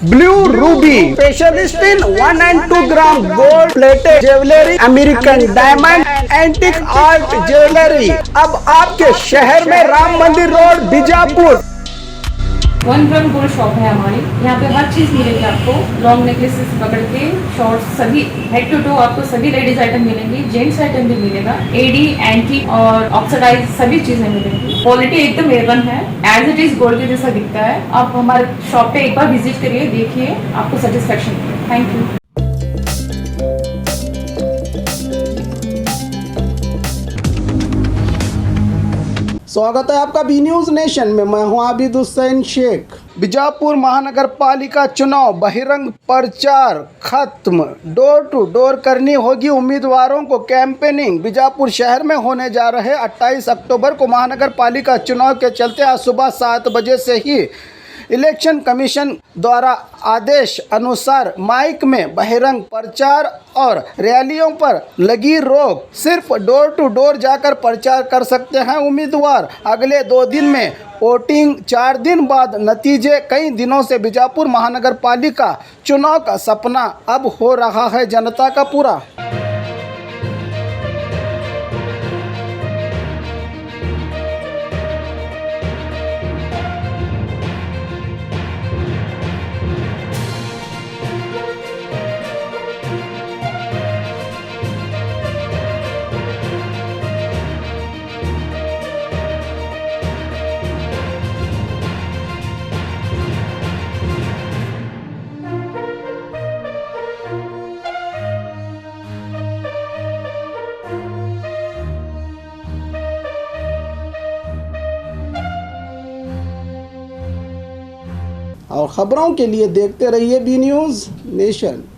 Blue Ruby, specialist in 1 and 2 gram gold plated jewelry, American diamond, antique art jewelry। अब आपके शहर में राम मंदिर road Bijapur. 1 gram gold shop है हमारी। यहाँ पे हर चीज़ मिलेगी आपको, लॉन्ग नेकलेसेस पकड़ के शॉर्ट्स, सभी हेड टू टो आपको सभी लेडीज आइटम मिलेंगी, जेंट्स आइटम भी मिलेगा, एडी एंटी और ऑक्सीडाइज सभी चीज़ें मिलेंगी। क्वालिटी एकदम A1 है, एज इट इज गोल्ड के जैसा दिखता है। आप हमारे शॉप पे एक बार विजिट करिए, देखिए, आपको सेटिस्फेक्शन मिलेगा। Thank you. स्वागत है आपका बी न्यूज नेशन में। मैं हूं आबिद हुसैन शेख। बीजापुर महानगर पालिका चुनाव बहिरंग प्रचार खत्म, डोर टू डोर करनी होगी उम्मीदवारों को कैंपेनिंग। बीजापुर शहर में होने जा रहे 28 अक्टूबर को महानगर पालिका चुनाव के चलते आज सुबह 7 बजे से ही इलेक्शन कमीशन द्वारा आदेश अनुसार माइक में बहिरंग प्रचार और रैलियों पर लगी रोक। सिर्फ डोर टू डोर जाकर प्रचार कर सकते हैं उम्मीदवार। अगले 2 दिन में वोटिंग, 4 दिन बाद नतीजे। कई दिनों से बीजापुर महानगर पालिका चुनाव का सपना अब हो रहा है जनता का पूरा। और खबरों के लिए देखते रहिए बी न्यूज नेशन।